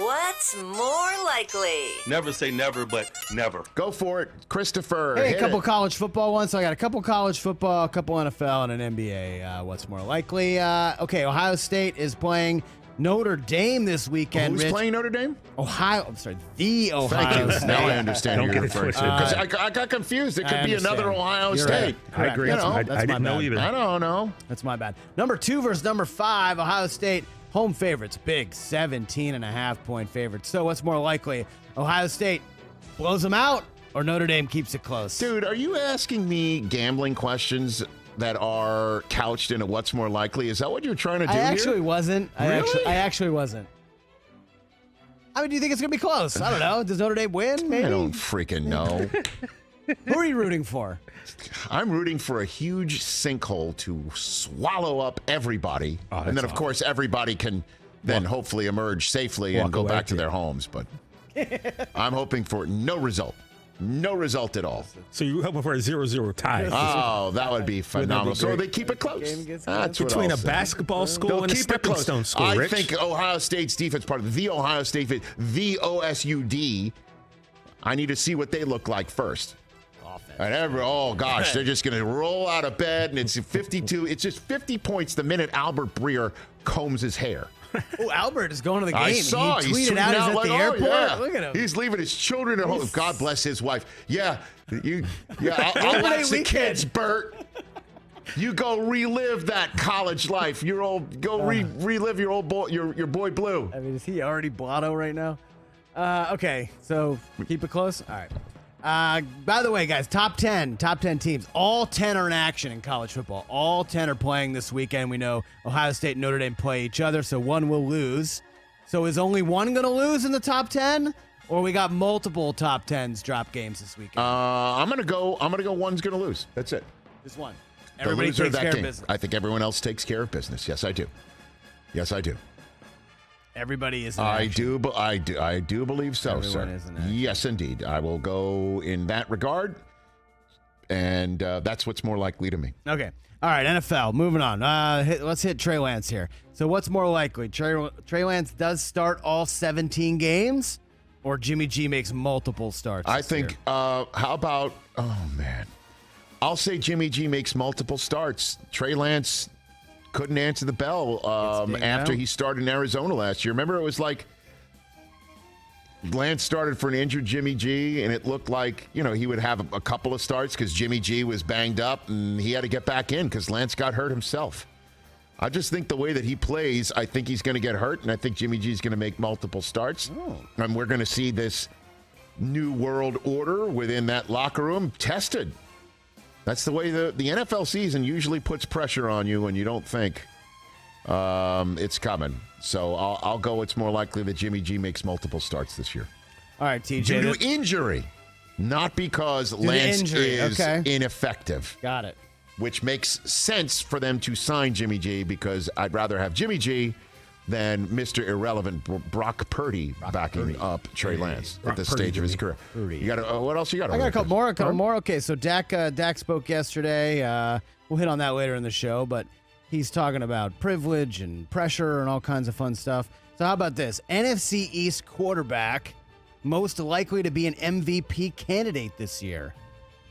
What's more likely? Never say never, but never. Go for it, Christopher. Hey, a hit couple it. college football ones. So I got a couple college football, a couple NFL, and an NBA. What's more likely? Okay, Ohio State is playing Notre Dame this weekend. Who's Rich. playing Notre Dame? The Ohio Thank you. State. Now I understand who you're referring to. Because I got confused. It could be another Ohio You're State. right. I agree. You know, I that's didn't my know bad. either. I don't know. That's my bad. Number 2 versus number 5. Ohio State home favorites. Big 17.5-point favorites. So what's more likely? Ohio State blows them out or Notre Dame keeps it close? Dude, are you asking me gambling questions that are couched in a what's more likely? Is that what you're trying to do I actually here? wasn't. Really? I actually wasn't. I mean, do you think it's going to be close? I don't know. Does Notre Dame win? Maybe. I don't freaking know. Who are you rooting for? I'm rooting for a huge sinkhole to swallow up everybody. Oh, and then, of course, everybody can then hopefully emerge safely and walk go away, back to yeah. their homes. But I'm hoping for no result. No result at all. So you're hoping for a 0-0 tie Oh, that would be phenomenal. So great? they keep it close. Game gets That's what between I'll a say. basketball school They'll and a keep it stepping close. stone school, I Rich. think Ohio State's defense, part of the Ohio State, the OSUD, I need to see what they look like first. And oh gosh, they're just going to roll out of bed, and it's 52. It's just 50 points the minute Albert Breer combs his hair. Oh, Albert is going to the game. I saw. He He's tweeted out he's at like, the oh, airport. yeah. Look at him. He's leaving his children at home. God bless his wife. Yeah, I'll Labor Day watch the weekend. kids, Bert. You go relive that college life. Relive your old boy, your boy Blue. I mean, is he already blotto right now? Okay, so keep it close. All right. By the way, guys, top 10 teams. All 10 are in action in college football. All 10 are playing this weekend. We know Ohio State and Notre Dame play each other, so one will lose. So is only one going to lose in the top 10? Or we got multiple top 10s drop games this weekend? I'm gonna go one's gonna lose. That's it. Just one. The Everybody loser takes that care of game. business. I think everyone else takes care of business. Yes, I do. Yes, I do. Everybody is in I action. I do believe so, Everyone sir. is in action. Yes, indeed. I will go in that regard, and that's what's more likely to me. Okay. All right, NFL. Moving on. Let's hit Trey Lance here. So what's more likely? Trey Lance does start all 17 games, or Jimmy G makes multiple starts? I this think, year? how about, oh, man. I'll say Jimmy G makes multiple starts. Trey Lance couldn't answer the bell after he started in Arizona last year. Remember, it was like Lance started for an injured Jimmy G, and it looked like, he would have a couple of starts because Jimmy G was banged up, and he had to get back in because Lance got hurt himself. I just think the way that he plays, I think he's going to get hurt, and I think Jimmy G is going to make multiple starts. And we're going to see this new world order within that locker room tested. That's the way the NFL season usually puts pressure on you when you don't think it's coming. So I'll go. It's more likely that Jimmy G makes multiple starts this year. All right, TJ. Due to injury, not because Lance is ineffective. Got it. Which makes sense for them to sign Jimmy G because I'd rather have Jimmy G than Mr. Irrelevant Brock Purdy backing up Trey Lance at this stage of his career. You got what else you got? I got a couple more. Okay, so Dak spoke yesterday. We'll hit on that later in the show, but he's talking about privilege and pressure and all kinds of fun stuff. So how about this? NFC East quarterback most likely to be an MVP candidate this year.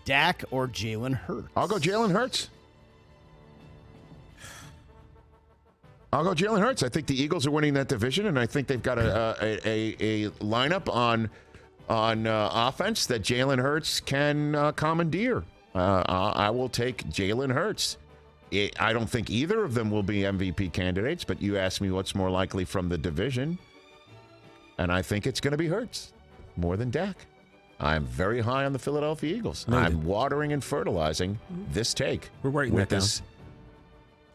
Dak or Jalen Hurts? I'll go Jalen Hurts. I think the Eagles are winning that division, and I think they've got a lineup on offense that Jalen Hurts can commandeer. I will take Jalen Hurts. I don't think either of them will be MVP candidates, but you asked me what's more likely from the division, and I think it's going to be Hurts more than Dak. I'm very high on the Philadelphia Eagles. I'm watering and fertilizing this take. We're writing with that down. this.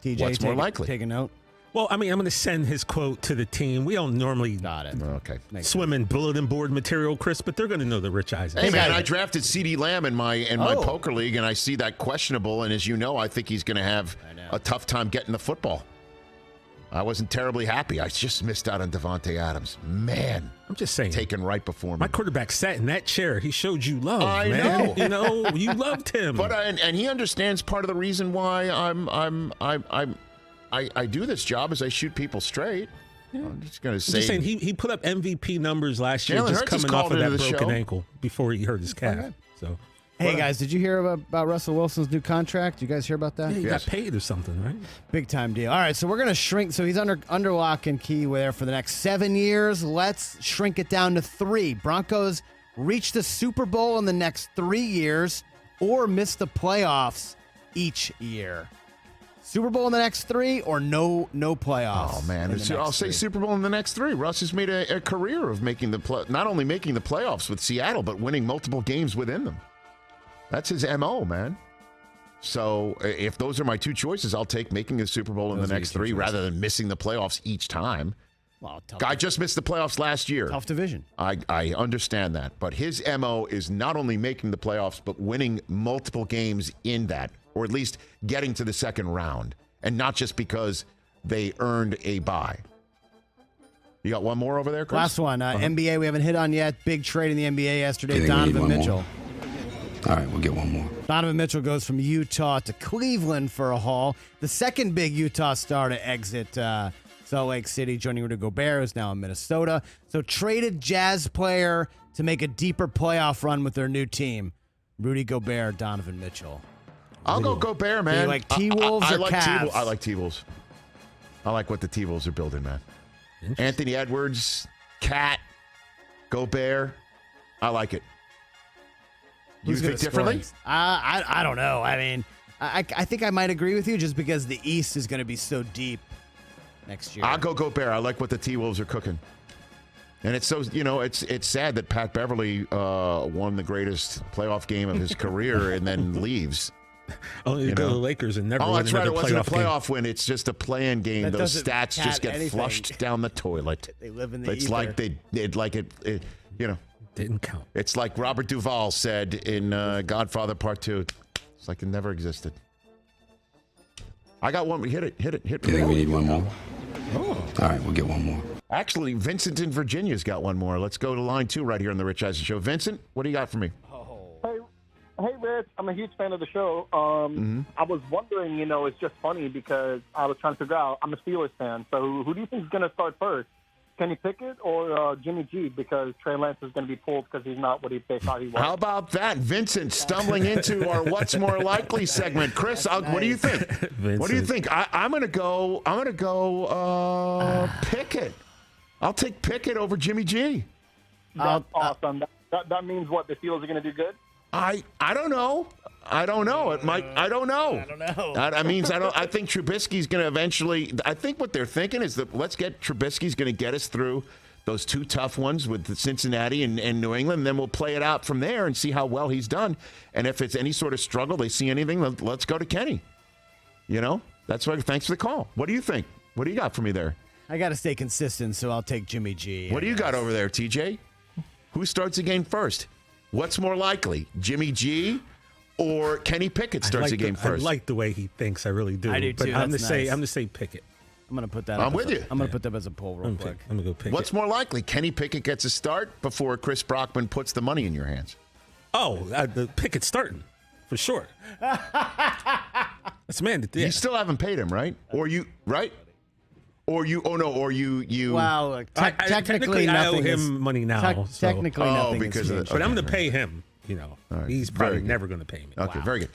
TJ, What's more likely? Take a note. Well, I mean, I'm going to send his quote to the team. We don't normally Okay. swim in bulletin board material, Chris, but they're going to know the Rich Eisen. Hey, man, I drafted CeeDee Lamb in my poker league, and I see that questionable. And as you know, I think he's going to have a tough time getting the football. I wasn't terribly happy. I just missed out on Devontae Adams. Man. I'm just saying. Taken right before me. My quarterback sat in that chair. He showed you love, I man. know. You know, you loved him. But and he understands part of the reason why I do this job is I shoot people straight. I'm just going to I'm say. just saying he put up MVP numbers last year, Jalen just Hurts has coming off called of that into the broken show. ankle before he hurt his calf. So Hey, guys, did you hear about Russell Wilson's new contract? You guys hear about that? yeah, he Yes. got paid or something, right? Big time deal. All right, so we're going to shrink. So he's under lock and key there for the next 7 years. Let's shrink it down to 3. Broncos reach the Super Bowl in the next 3 years or miss the playoffs each year. Super Bowl in the next 3 or no playoffs. Oh man, in the I'll next say 3. Super Bowl in the next 3. Russ has made a career of making not only making the playoffs with Seattle, but winning multiple games within them. That's his MO, man. So if those are my 2 choices, I'll take making a Super Bowl in Those the are next your 2 3 rather than missing the playoffs each time. Well, Guy just missed the playoffs last year. tough division. I understand that, but his MO is not only making the playoffs, but winning multiple games in that, or at least getting to the second round, and not just because they earned a bye. You got one more over there, Chris? Last one, NBA we haven't hit on yet. Big trade in the NBA yesterday. You think we need Donovan one more? Mitchell. All right, we'll get one more. Donovan Mitchell goes from Utah to Cleveland for a haul. The second big Utah star to exit Salt Lake City, joining Rudy Gobert, who's now in Minnesota. So traded Jazz player to make a deeper playoff run with their new team. Rudy Gobert, Donovan Mitchell. I'll go Gobert, man. Do you like T-Wolves I or like Cavs? I like T-Wolves. I like what the T-Wolves are building, man. Anthony Edwards, Cat, Gobert. I like it. You Who's think gonna score differently? next? I don't know. I mean, I think I might agree with you just because the East is going to be so deep next year. I'll go Gobert. I like what the T-Wolves are cooking. And it's so, it's sad that Pat Beverly won the greatest playoff game of his career and then leaves. Only to go to the Lakers and never Oh, win that's right. It another wasn't a playoff game. playoff win. It's just a play-in game. That Those doesn't stats just cat get anything. flushed down the toilet. They live in the It's ether. like Didn't count. It's like Robert Duvall said in Godfather Part 2. It's like it never existed. I got one. Hit it. You think we need one more? All right, we'll get one more. Actually, Vincent in Virginia's got one more. Let's go to line 2 right here on the Rich Eisen Show. Vincent, what do you got for me? Hey, Rich, I'm a huge fan of the show. I was wondering, it's just funny because I was trying to figure out, I'm a Steelers fan, so who do you think is going to start first? Kenny Pickett or Jimmy G? Because Trey Lance is going to be pulled because he's not what they thought he was. How about that? Vincent stumbling into our What's More Likely segment. Chris, what do you think? What do you think? I'm going to go Pickett. I'll take Pickett over Jimmy G. That's awesome. That means what? The Steelers are going to do good? I don't know. It might. I don't know. I don't know. That means I think Trubisky's going to eventually. I think what they're thinking is that Trubisky's going to get us through those 2 tough ones with Cincinnati and New England. And then we'll play it out from there and see how well he's done. And if it's any sort of struggle, they see anything, let's go to Kenny. That's why. Thanks for the call. What do you think? What do you got for me there? I got to stay consistent, so I'll take Jimmy G. What do you got over there, TJ? Who starts the game first? What's more likely, Jimmy G or Kenny Pickett starts the game first? I like the way he thinks. I really do. I do, But too. I'm That's going nice. to say Pickett. I'm going to put that I'm up with as a- you. I'm going to put that as a poll real I'm quick. going to go Pickett. What's more likely, Kenny Pickett gets a start before Chris Brockman puts the money in your hands? Oh, the Pickett starting for sure. That's mandatory. You still haven't paid him, right? Or you, right? Or you, oh no, or you. Well, look, technically, I owe nothing him is- money now. so- technically, Oh, nothing because is of changed. the- But I'm Okay, going to pay him. right. He's Very probably good. never going to pay me. Okay, very good.